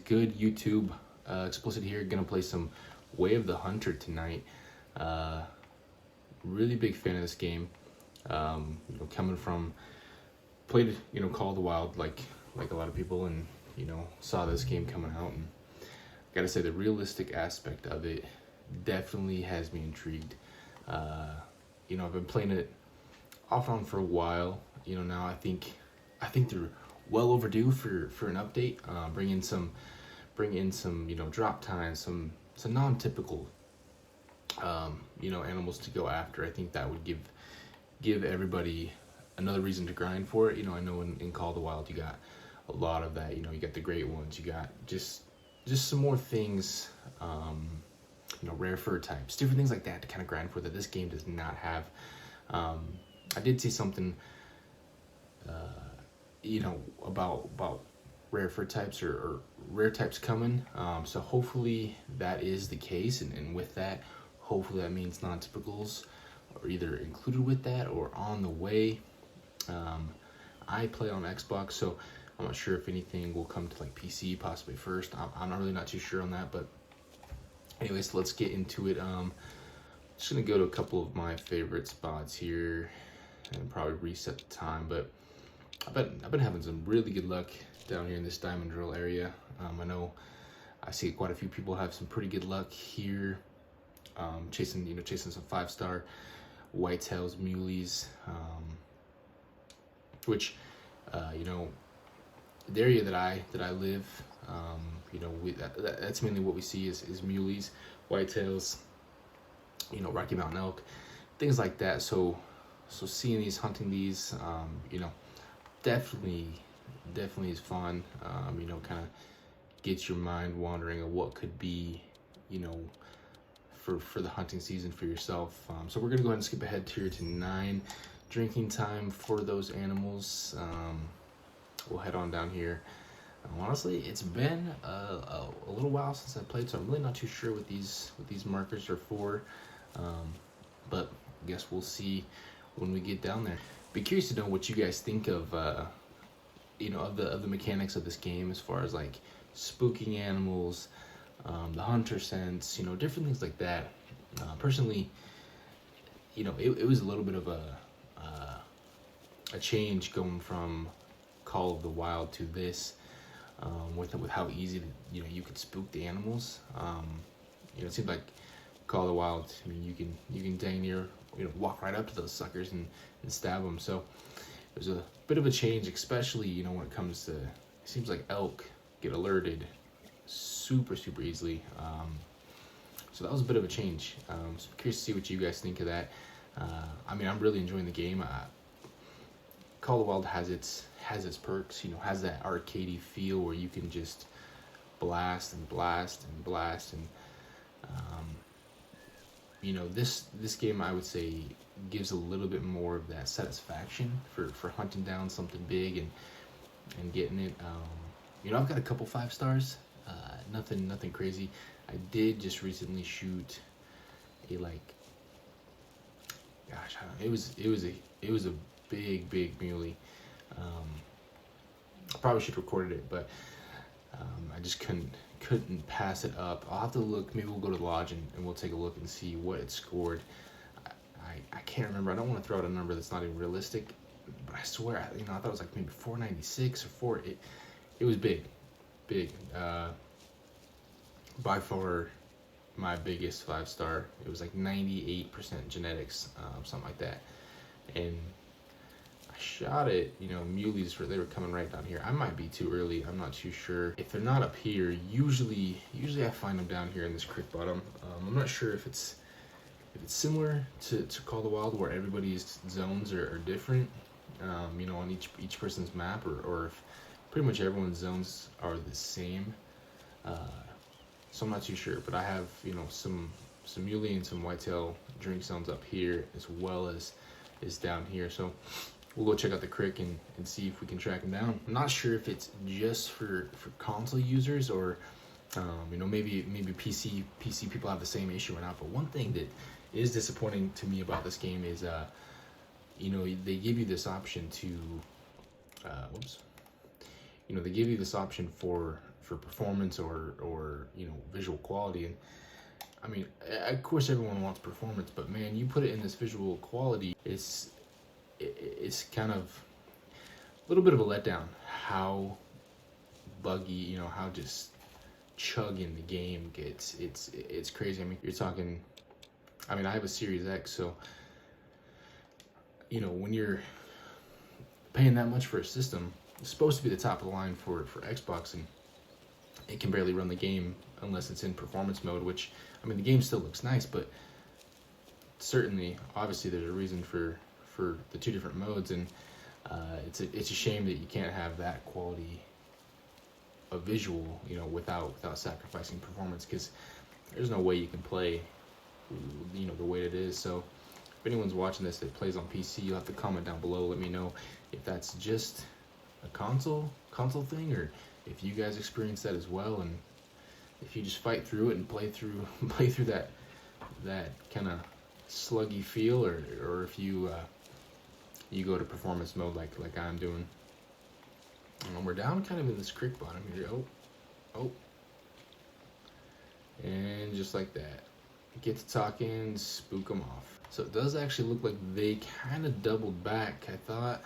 good, YouTube? Explicit here. Gonna play some Way of the Hunter tonight. Really big fan of this game. Coming from played Call of the Wild like a lot of people, and saw this game coming out, and gotta say the realistic aspect of it definitely has me intrigued. I've been playing it off and on for a while. Now I think they're well overdue for an update. Bring in some drop time, some non-typical animals to go after. I think that would give everybody another reason to grind for it. I know in Call of the Wild you got a lot of that. You got the great ones. You got just some more things. Rare fur types, different things like that to kind of grind for that this game does not have. I did see something, about rare fur types or rare types coming. So hopefully that is the case, and with that, hopefully that means non-typicals are either included with that or on the way. I play on Xbox, so I'm not sure if anything will come to like PC possibly first. I'm not too sure on that, but anyways, let's get into it. Just gonna go to a couple of my favorite spots here and probably reset the time, but I've been having some really good luck down here in this diamond drill area. I know I see quite a few people have some pretty good luck here, chasing some 5-star whitetails, muleys, which the area that I live, that's mainly what we see is muleys, whitetails, Rocky Mountain elk, things like that. So seeing these, hunting these, definitely is fun. Kind of gets your mind wandering of what could be, for the hunting season for yourself. So we're gonna go ahead and skip ahead here to 9, drinking time for those animals. We'll head on down here. Honestly, it's been a little while since I played, so I'm really not too sure what these markers are for. But I guess we'll see when we get down there. Be curious to know what you guys think of of the mechanics of this game, as far as like spooking animals, the hunter sense, different things like that. Personally, it was a little bit of a change going from Call of the Wild to this, with how easy you could spook the animals. It seems like Call of the Wild, you can dang near walk right up to those suckers and stab them. So there's a bit of a change, especially when it comes to, it seems like elk get alerted super easily. So that was a bit of a change. So I'm curious to see what you guys think of that. I'm really enjoying the game. Call of the Wild has its perks, has that arcadey feel where you can just blast and this game, I would say, gives a little bit more of that satisfaction for hunting down something big and getting it. I've got a couple 5 stars, nothing crazy. I did just recently shoot a I don't know, it was a big muley. I probably should have recorded it, but I just couldn't pass it up. I'll have to look. Maybe we'll go to the lodge and we'll take a look and see what it scored. I can't remember. I don't want to throw out a number that's not even realistic, but I swear, I thought it was like maybe 496 or 4. It was big. By far my biggest 5-star. It was like 98% genetics, something like that, and I shot it. Muleys they were coming right down here. I might be too early. I'm not too sure. If they're not up here, usually I find them down here in this creek bottom. I'm not sure if it's similar to Call of the Wild, where everybody's zones are different, on each person's map, or if pretty much everyone's zones are the same. So I'm not too sure, but I have some muley and some whitetail drink zones up here, as well as down here. So we'll go check out the creek and see if we can track them down. I'm not sure if it's just for console users, or maybe PC people have the same issue or not. But one thing that is disappointing to me about this game is they give you this option to they give you this option for for performance or visual quality. And I mean, of course everyone wants performance, but man, you put it in this visual quality, it's kind of a little bit of a letdown how buggy, how just chugging the game gets. It's crazy. I mean, you're talking, I mean, I have a Series X, so when you're paying that much for a system, it's supposed to be the top of the line for Xbox, and it can barely run the game unless it's in performance mode, which, I mean, the game still looks nice, but certainly, obviously, there's a reason for the two different modes, and it's a shame that you can't have that quality of visual, without sacrificing performance, because there's no way you can play, the way it is. So if anyone's watching this that plays on PC, you'll have to comment down below. Let me know if that's just a console thing, or if you guys experience that as well, and if you just fight through it and play through that kind of sluggy feel, or if you go to performance mode like I'm doing. And we're down kind of in this creek bottom here. Oh, and just like that, get to talking, spook them off. So it does actually look like they kind of doubled back. I thought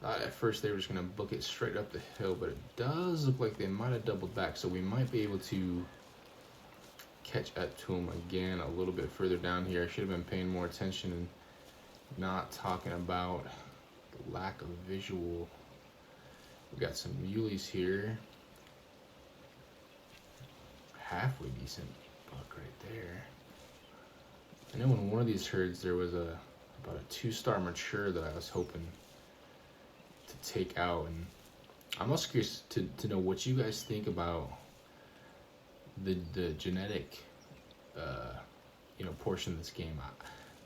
at first they were just gonna book it straight up the hill, but it does look like they might have doubled back, so we might be able to catch up to them again a little bit further down here. I should have been paying more attention and not talking about the lack of visual. We got some muleys here. Halfway decent buck right there. I know in one of these herds there was about a 2-star mature that I was hoping to take out, and I'm also curious to know what you guys think about the genetic portion of this game.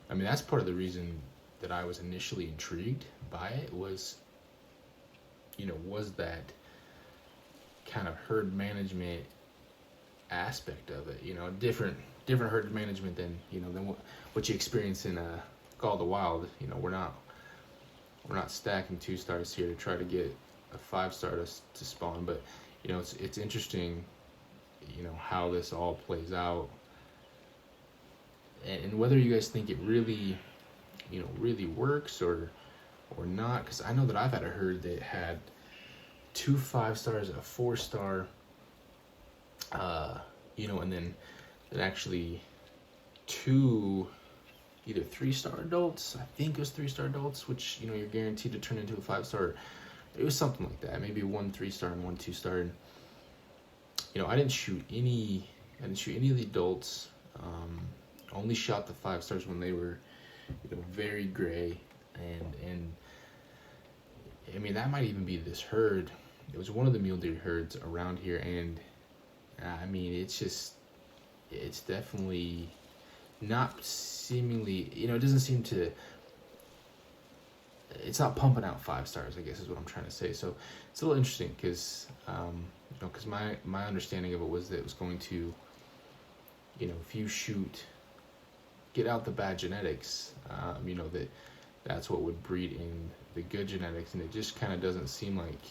I mean, that's part of the reason that I was initially intrigued by it, was that kind of herd management aspect of it. Different herd management than what you experience in Call of the Wild. We're not stacking 2-stars here to try to get a 5-star to spawn, but it's interesting how this all plays out, and whether you guys think it really really works or not, because I know that I've had a herd that had 2 5-stars, a 4-star, and then actually 2 either 3-star adults. I think it was 3-star adults, which you're guaranteed to turn into a 5-star. It was something like that, maybe 1 3-star and 1 2-star. And I didn't shoot any of the adults. Only shot the 5-stars when they were very gray, and I mean, that might even be this herd. It was one of the mule deer herds around here, and I mean, it's definitely not seemingly, it doesn't seem to, it's not pumping out 5-stars, I guess is what I'm trying to say. So it's a little interesting, because because my understanding of it was that it was going to, if you get out the bad genetics, that's what would breed in the good genetics, and it just kind of doesn't seem like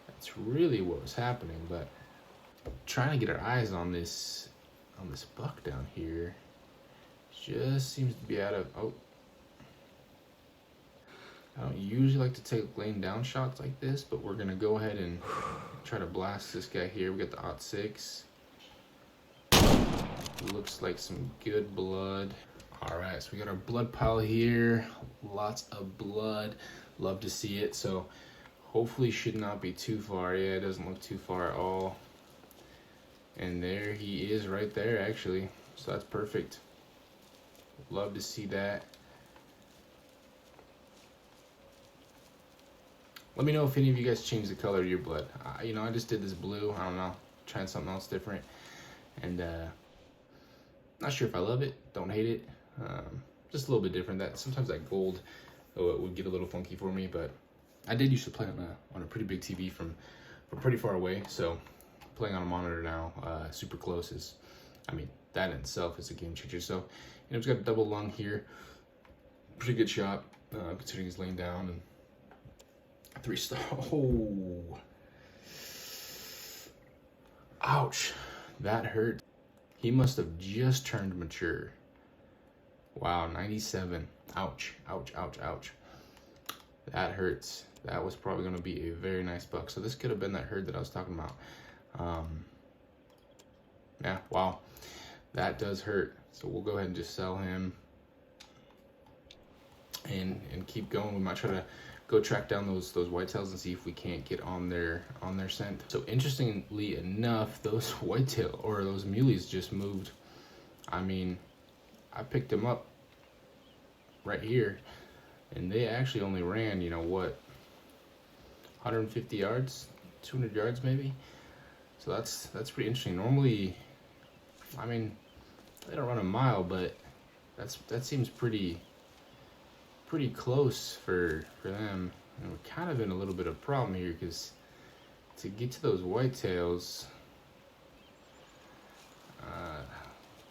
that's really what was happening. But trying to get our eyes on this buck down here just seems to be out of, I don't usually like to take laying down shots like this, but we're gonna go ahead and try to blast this guy here. We got the /6. Looks like some good blood. All right, so we got our blood pile here. Lots of blood. Love to see it. So hopefully should not be too far. Yeah, it doesn't look too far at all. And there he is right there, actually. So that's perfect. Love to see that. Let me know if any of you guys changed the color of your blood. I just did this blue. I don't know. Trying something else different. And not sure if I love it. Don't hate it. Just a little bit different. Sometimes that gold, it would get a little funky for me. But I did used to play on a pretty big TV from pretty far away. So playing on a monitor now, super close is, that in itself is a game changer. So he's got a double lung here. Pretty good shot, considering he's laying down. And 3-star. Oh, Ouch, that hurt. He must have just turned mature. Wow, 97. Ouch, ouch, ouch, ouch. That hurts. That was probably going to be a very nice buck. So this could have been that herd that I was talking about. Yeah, wow. That does hurt. So we'll go ahead and just sell him and keep going. We might try to go track down those whitetails and see if we can't get on their scent. So interestingly enough, those whitetail or those muleys just moved. I mean, I picked them up right here, and they actually only ran, you know what, 150 yards, 200 yards maybe. So that's pretty interesting. Normally, I mean, they don't run a mile, but that seems pretty close for them. And we're kind of in a little bit of problem here because to get to those whitetails,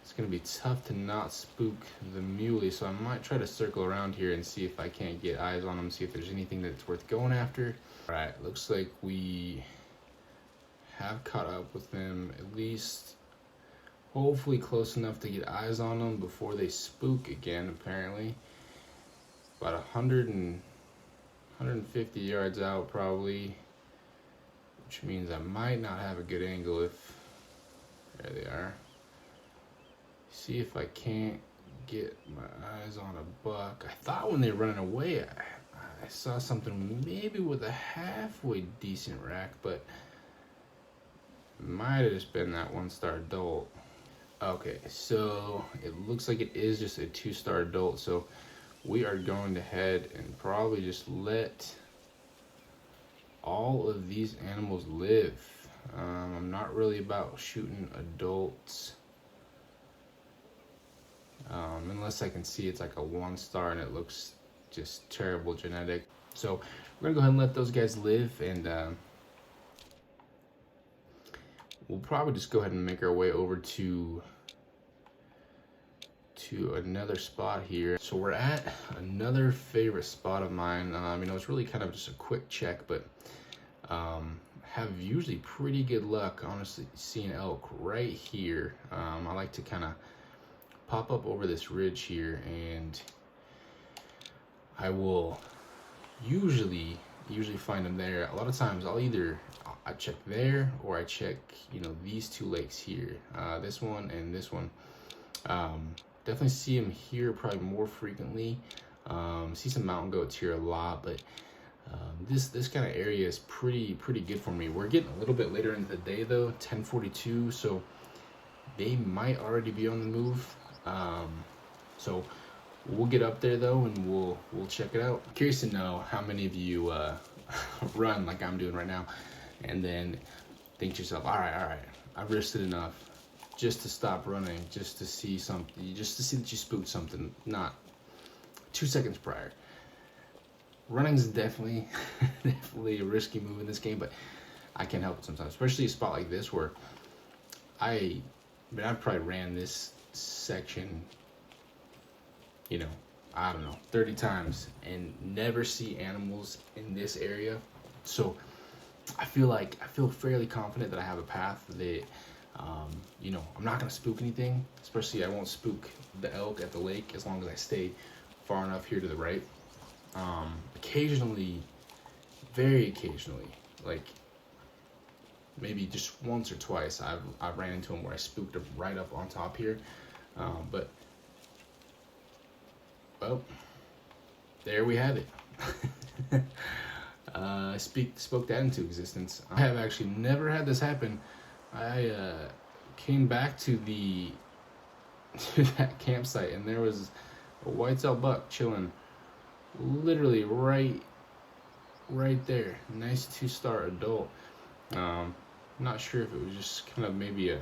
it's gonna be tough to not spook the muley. So I might try to circle around here and see if I can't get eyes on them, see if there's anything that's worth going after. All right, looks like we have caught up with them, at least hopefully close enough to get eyes on them before they spook again. Apparently about 150 yards out probably, which means I might not have a good angle. If there they are, see if I can't get my eyes on a buck. I thought when they were running away I saw something maybe with a halfway decent rack, but might have just been that 1-star adult. Okay, so it looks like it is just a 2-star adult, so we are going to head and probably just let all of these animals live. I'm not really about shooting adults unless I can see it's like a 1-star and it looks just terrible genetic. So we're gonna go ahead and let those guys live, and we'll probably just go ahead and make our way over to another spot here. So we're at another favorite spot of mine. You know, it's really kind of just a quick check, but have usually pretty good luck, honestly, seeing elk right here. I like to kind of pop up over this ridge here, and I will usually find them there. A lot of times I check there, or I check, you know, these two lakes here, this one and this one. Definitely see them here probably more frequently. See some mountain goats here a lot, but this kind of area is pretty good for me. We're getting a little bit later into the day though, 10:42, so they might already be on the move. So we'll get up there though, and we'll check it out. Curious to know how many of you run like I'm doing right now, and then think to yourself, all right, I've risked it enough just to stop running, just to see something, just to see that you spooked something not 2 seconds prior. Running's definitely a risky move in this game, but I can't help it sometimes, especially a spot like this where I've probably ran this section, you know, I don't know, 30 times and never see animals in this area. So I feel fairly confident that I have a path that, you know, I'm not gonna spook anything. Especially I won't spook the elk at the lake as long as I stay far enough here to the right. Occasionally, very occasionally, like maybe just once or twice, I've ran into them where I spooked them right up on top here. But well, there we have it. Spoke that into existence. I have actually never had this happen. I came back to that campsite, and there was a whitetail buck chilling literally right there. Nice 2-star adult. Not sure if it was just kind of maybe a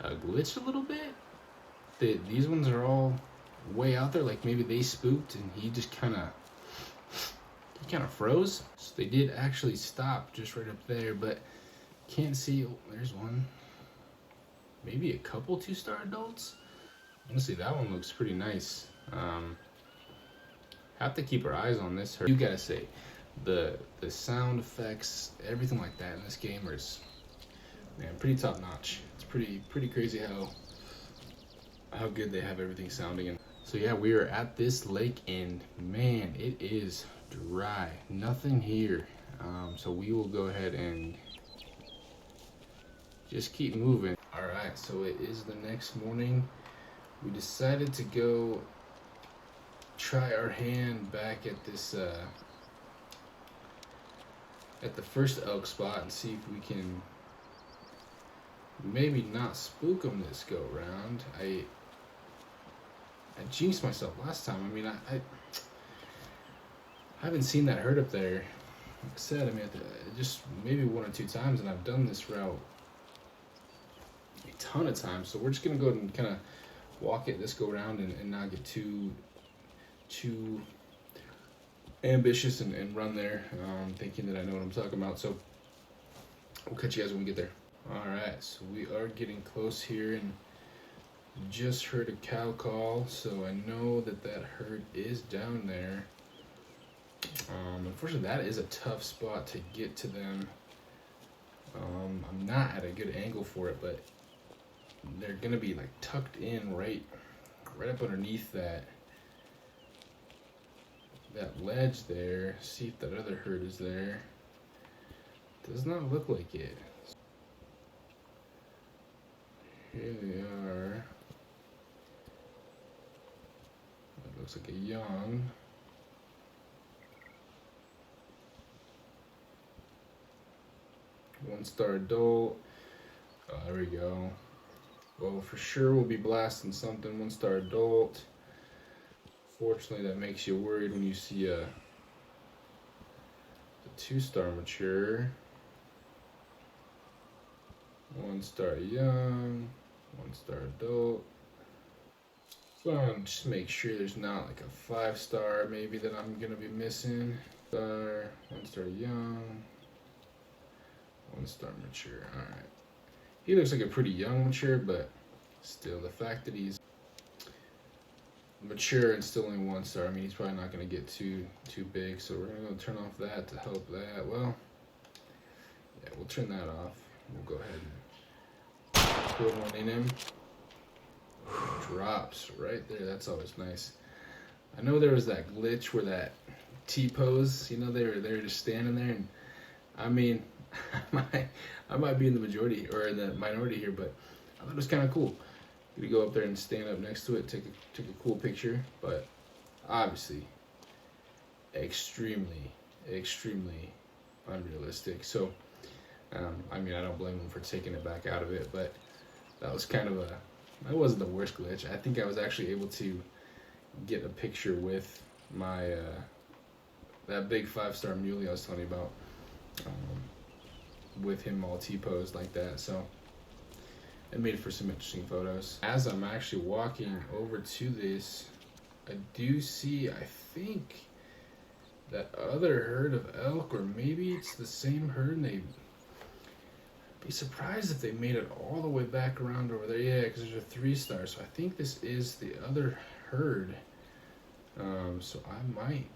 glitch a little bit. These ones are all way out there, like maybe they spooked and he kind of froze. So they did actually stop just right up there, but can't see. Oh, there's one. Maybe a couple 2-star adults. Honestly, that one looks pretty nice. Have to keep our eyes on this herd. You gotta say, the sound effects, everything like that in this game is Man, pretty top notch. It's pretty crazy how good they have everything sounding. And so yeah, we are at this lake, and man, it is dry. Nothing here. So we will go ahead and just keep moving. All right, so it is the next morning. We decided to go try our hand back at this at the first elk spot and see if we can maybe not spook them this go round. I jinxed myself last time. I mean, I haven't seen that herd up there. Like I said, I mean, just maybe 1 or 2 times, and I've done this route a ton of times. So we're just gonna go and kind of walk it this go round and not get too ambitious and run there, thinking that I know what I'm talking about. So we'll catch you guys when we get there. All right, so we are getting close here, and just heard a cow call, so I know that herd is down there. Unfortunately, that is a tough spot to get to them. I'm not at a good angle for it, but they're gonna be like tucked in right up underneath that ledge there. See if that other herd is there. Does not look like it. Here they are. It looks like a young. One star adult. Oh, there we go. Well, for sure we'll be blasting something. 1 star adult. Fortunately, that makes you worried when you see the 2 star mature. 1 star young. 1 star adult. So just make sure there's not like a 5 star maybe that I'm gonna be missing. 1 star young. 1 star mature. All right. He looks like a pretty young mature, but still, the fact that he's mature and still only 1 star, I mean, he's probably not going to get too big. So we're going to turn off that to help that. Well, yeah, we'll turn that off. We'll go ahead and put one in him. Drops right there. That's always nice. I know there was that glitch where that T-pose, you know, they were just standing there, and I mean, I might be in the majority or in the minority here, but I thought it was kind of cool. You go up there and stand up next to it, take a cool picture, but obviously extremely unrealistic. So I mean, I don't blame them for taking it back out of it, but that was kind of that wasn't the worst glitch. I think I was actually able to get a picture with my that big 5-star muley I was telling you about, with him all T-posed like that. So it made for some interesting photos. As I'm actually walking over to this, I do see, I think, that other herd of elk, or maybe it's the same herd, and they'd be surprised if they made it all the way back around over there. Yeah, because there's a 3-star, so I think this is the other herd. So I might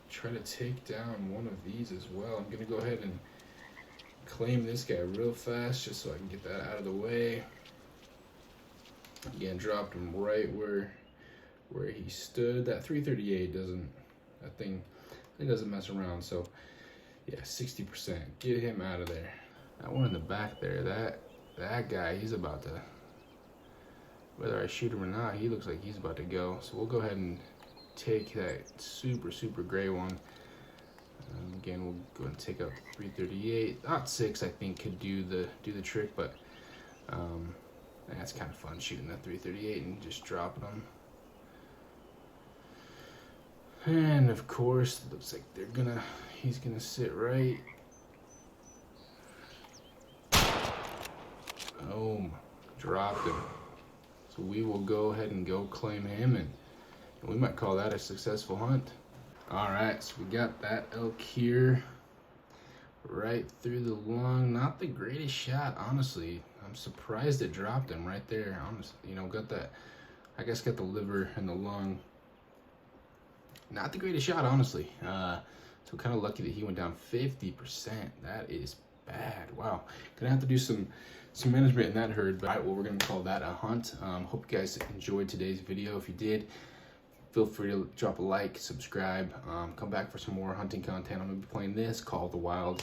try to take down one of these as well. I'm gonna go ahead and claim this guy real fast just so I can get that out of the way. Again, dropped him right where he stood. That 338 that thing doesn't mess around. So yeah, 60%. Get him out of there. That one in the back there, that guy, he's about to, whether I shoot him or not, he looks like he's about to go. So we'll go ahead and take that super gray one. Again, we'll go and take up 338. 6 I think could do the trick, but that's kind of fun shooting that 338 and just dropping them. And of course, it looks like he's gonna sit right. Boom, dropped him. So we will go ahead and go claim him, and we might call that a successful hunt. All right, so we got that elk here, right through the lung. Not the greatest shot, honestly. I'm surprised it dropped him right there. Honestly, got that, I guess got the liver and the lung. Not the greatest shot, honestly. So kind of lucky that he went down 50%. That is bad. Wow, gonna have to do some management in that herd. But all right, well, we're gonna call that a hunt. Hope you guys enjoyed today's video. If you did, feel free to drop a like, subscribe, come back for some more hunting content. I'm gonna be playing this, Call of the Wild.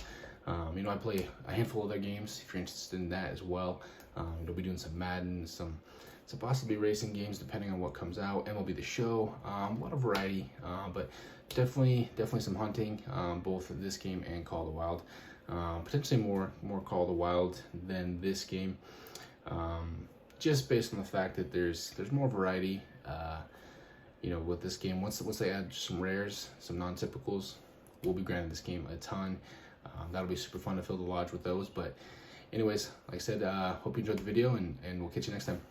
You know, I play a handful of other games if you're interested in that as well. We'll be doing some Madden, some possibly racing games depending on what comes out. MLB The Show, a lot of variety, but definitely some hunting, both in this game and Call of the Wild. Potentially more Call of the Wild than this game, just based on the fact that there's more variety. You know, with this game, once they add some rares, some non-typicals, we'll be granting this game a ton. That'll be super fun to fill the lodge with those. But anyways, like I said, hope you enjoyed the video, and we'll catch you next time.